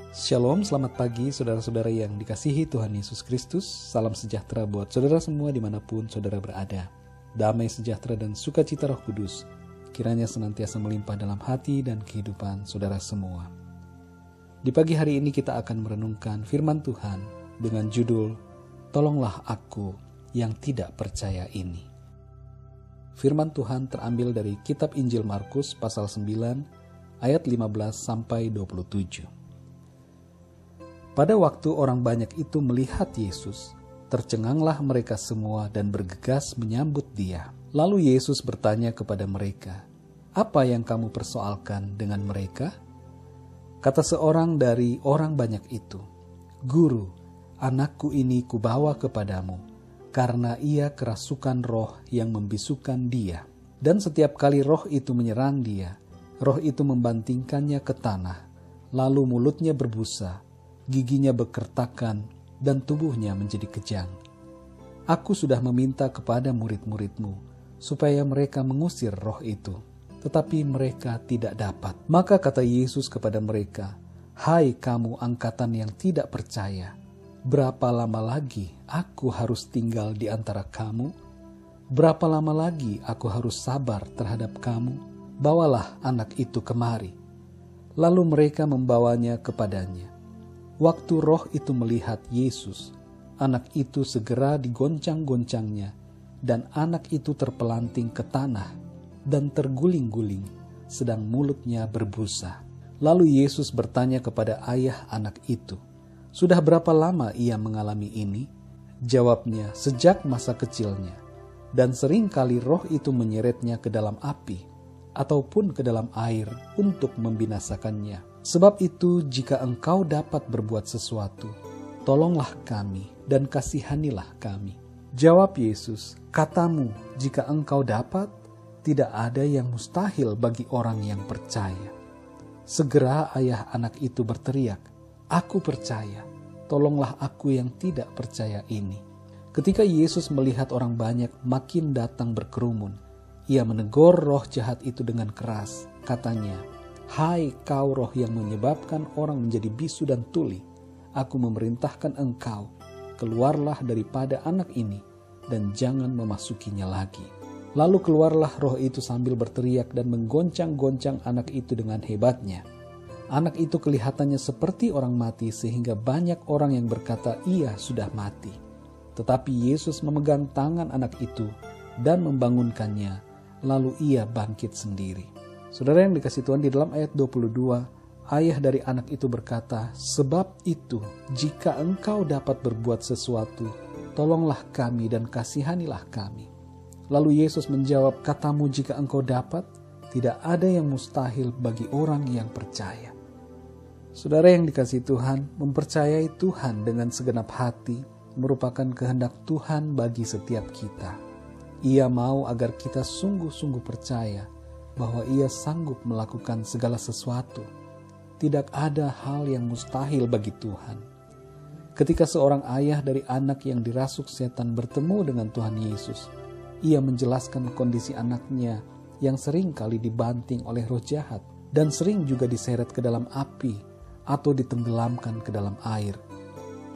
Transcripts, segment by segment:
Shalom, selamat pagi saudara-saudara yang dikasihi Tuhan Yesus Kristus. Salam sejahtera buat saudara semua dimanapun saudara berada. Damai sejahtera dan sukacita Roh Kudus kiranya senantiasa melimpah dalam hati dan kehidupan saudara semua. Di pagi hari ini kita akan merenungkan firman Tuhan dengan judul Tolonglah Aku yang Tidak Percaya Ini. Firman Tuhan terambil dari kitab Injil Markus pasal 9 ayat 15 sampai 27. Pada waktu orang banyak itu melihat Yesus, tercenganglah mereka semua dan bergegas menyambut Dia. Lalu Yesus bertanya kepada mereka, "Apa yang kamu persoalkan dengan mereka?" Kata seorang dari orang banyak itu, "Guru, anakku ini kubawa kepadamu, karena ia kerasukan roh yang membisukan dia. Dan setiap kali roh itu menyerang dia, roh itu membantingkannya ke tanah, lalu mulutnya berbusa, giginya bekertakan, dan tubuhnya menjadi kejang. Aku sudah meminta kepada murid-muridmu, supaya mereka mengusir roh itu, tetapi mereka tidak dapat." Maka kata Yesus kepada mereka, "Hai kamu angkatan yang tidak percaya, berapa lama lagi aku harus tinggal di antara kamu? Berapa lama lagi aku harus sabar terhadap kamu? Bawalah anak itu kemari." Lalu mereka membawanya kepadanya. Waktu roh itu melihat Yesus, anak itu segera digoncang-goncangnya, dan anak itu terpelanting ke tanah dan terguling-guling, sedang mulutnya berbusa. Lalu Yesus bertanya kepada ayah anak itu, "Sudah berapa lama ia mengalami ini?" Jawabnya, "Sejak masa kecilnya, dan seringkali roh itu menyeretnya ke dalam api, ataupun ke dalam air untuk membinasakannya. Sebab itu, jika engkau dapat berbuat sesuatu, tolonglah kami dan kasihanilah kami." Jawab Yesus, "Katamu, jika engkau dapat, tidak ada yang mustahil bagi orang yang percaya." Segera ayah anak itu berteriak, "Aku percaya, tolonglah aku yang tidak percaya ini." Ketika Yesus melihat orang banyak makin datang berkerumun, Ia menegur roh jahat itu dengan keras. Katanya, "Hai kau roh yang menyebabkan orang menjadi bisu dan tuli, aku memerintahkan engkau, keluarlah daripada anak ini dan jangan memasukinya lagi." Lalu keluarlah roh itu sambil berteriak dan menggoncang-goncang anak itu dengan hebatnya. Anak itu kelihatannya seperti orang mati, sehingga banyak orang yang berkata ia sudah mati. Tetapi Yesus memegang tangan anak itu dan membangunkannya, lalu ia bangkit sendiri. Saudara yang dikasihi Tuhan, di dalam ayat 22, ayah dari anak itu berkata, "Sebab itu, jika engkau dapat berbuat sesuatu, tolonglah kami dan kasihanilah kami." Lalu Yesus menjawab, "Katamu jika engkau dapat, tidak ada yang mustahil bagi orang yang percaya." Saudara yang dikasihi Tuhan, mempercayai Tuhan dengan segenap hati merupakan kehendak Tuhan bagi setiap kita. Ia mau agar kita sungguh-sungguh percaya bahwa Ia sanggup melakukan segala sesuatu. Tidak ada hal yang mustahil bagi Tuhan. Ketika seorang ayah dari anak yang dirasuk setan bertemu dengan Tuhan Yesus, ia menjelaskan kondisi anaknya yang sering kali dibanting oleh roh jahat dan sering juga diseret ke dalam api atau ditenggelamkan ke dalam air.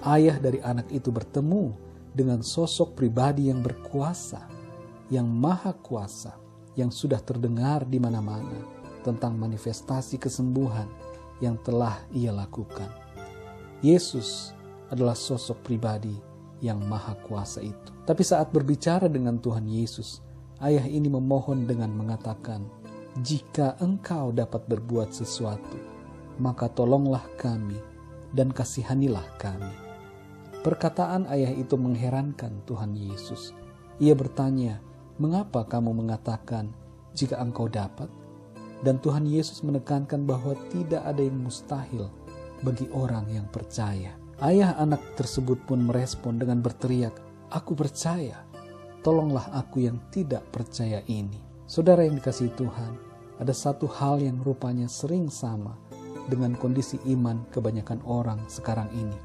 Ayah dari anak itu bertemu dengan sosok pribadi yang berkuasa, yang maha kuasa, yang sudah terdengar di mana-mana tentang manifestasi kesembuhan yang telah ia lakukan. Yesus adalah sosok pribadi yang maha kuasa itu. Tapi saat berbicara dengan Tuhan Yesus, ayah ini memohon dengan mengatakan, "Jika engkau dapat berbuat sesuatu, maka tolonglah kami dan kasihanilah kami." Perkataan ayah itu mengherankan Tuhan Yesus. Ia bertanya, "Mengapa kamu mengatakan jika engkau dapat?" Dan Tuhan Yesus menekankan bahwa tidak ada yang mustahil bagi orang yang percaya. Ayah anak tersebut pun merespon dengan berteriak, "Aku percaya, tolonglah aku yang tidak percaya ini." Saudara yang dikasihi Tuhan, ada satu hal yang rupanya sering sama dengan kondisi iman kebanyakan orang sekarang ini.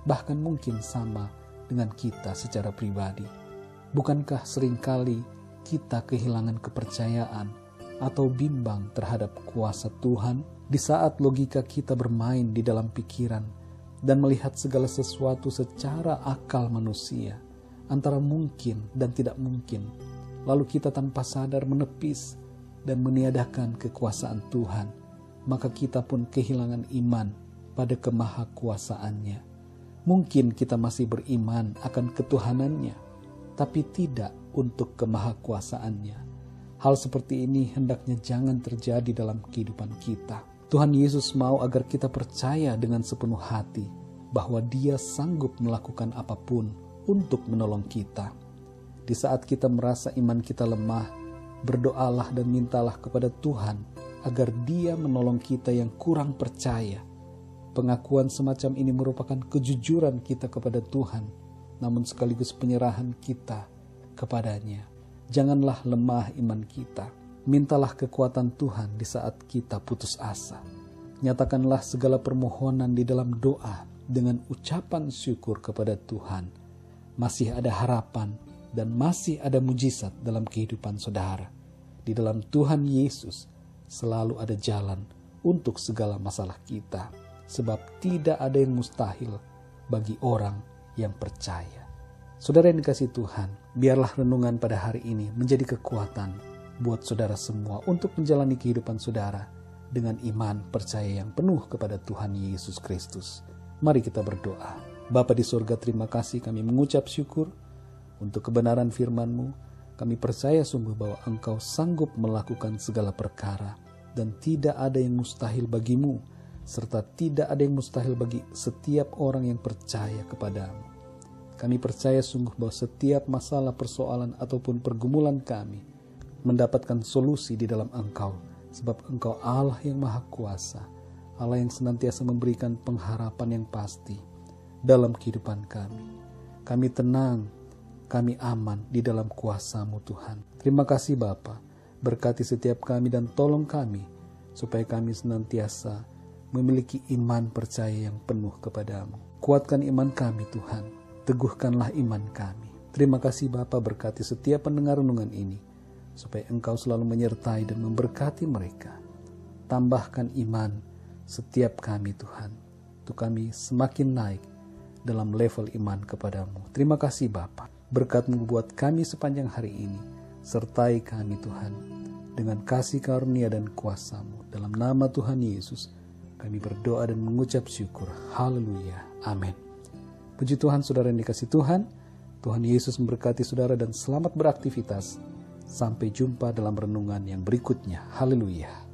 Bahkan mungkin sama dengan kita secara pribadi. Bukankah seringkali kita kehilangan kepercayaan atau bimbang terhadap kuasa Tuhan, di saat logika kita bermain di dalam pikiran dan melihat segala sesuatu secara akal manusia, antara mungkin dan tidak mungkin, lalu kita tanpa sadar menepis dan meniadakan kekuasaan Tuhan, maka kita pun kehilangan iman pada kemahakuasaannya. Mungkin kita masih beriman akan ketuhanannya, tapi tidak untuk kemahakuasaannya. Hal seperti ini hendaknya jangan terjadi dalam kehidupan kita. Tuhan Yesus mau agar kita percaya dengan sepenuh hati bahwa Dia sanggup melakukan apapun untuk menolong kita. Di saat kita merasa iman kita lemah, berdoalah dan mintalah kepada Tuhan agar Dia menolong kita yang kurang percaya. Pengakuan semacam ini merupakan kejujuran kita kepada Tuhan, namun sekaligus penyerahan kita kepadanya. Janganlah lemah iman kita. Mintalah kekuatan Tuhan di saat kita putus asa. Nyatakanlah segala permohonan di dalam doa dengan ucapan syukur kepada Tuhan. Masih ada harapan dan masih ada mujizat dalam kehidupan saudara. Di dalam Tuhan Yesus selalu ada jalan untuk segala masalah kita. Sebab tidak ada yang mustahil bagi orang yang percaya. Saudara yang dikasihi Tuhan, biarlah renungan pada hari ini menjadi kekuatan buat saudara semua untuk menjalani kehidupan saudara dengan iman percaya yang penuh kepada Tuhan Yesus Kristus. Mari kita berdoa. Bapa di surga, terima kasih, kami mengucap syukur untuk kebenaran firman-Mu. Kami percaya sungguh bahwa Engkau sanggup melakukan segala perkara dan tidak ada yang mustahil bagi-Mu, serta tidak ada yang mustahil bagi setiap orang yang percaya kepada-Mu. Kami percaya sungguh bahwa setiap masalah, persoalan, ataupun pergumulan kami mendapatkan solusi di dalam Engkau, sebab Engkau Allah yang Maha Kuasa, Allah yang senantiasa memberikan pengharapan yang pasti dalam kehidupan kami. Kami tenang, kami aman di dalam kuasa-Mu Tuhan. Terima kasih Bapa, berkati setiap kami dan tolong kami, supaya kami senantiasa memiliki iman percaya yang penuh kepada-Mu. Kuatkan iman kami Tuhan. Teguhkanlah iman kami. Terima kasih Bapa, berkati setiap pendengar renungan ini, supaya Engkau selalu menyertai dan memberkati mereka. Tambahkan iman setiap kami Tuhan, untuk kami semakin naik dalam level iman kepada-Mu. Terima kasih Bapa, berkat-Mu buat kami sepanjang hari ini. Sertai kami Tuhan, dengan kasih karunia dan kuasa-Mu. Dalam nama Tuhan Yesus, kami berdoa dan mengucap syukur. Haleluya. Amin. Puji Tuhan, saudara yang dikasihi Tuhan. Tuhan Yesus memberkati saudara dan selamat beraktivitas. Sampai jumpa dalam renungan yang berikutnya. Haleluya.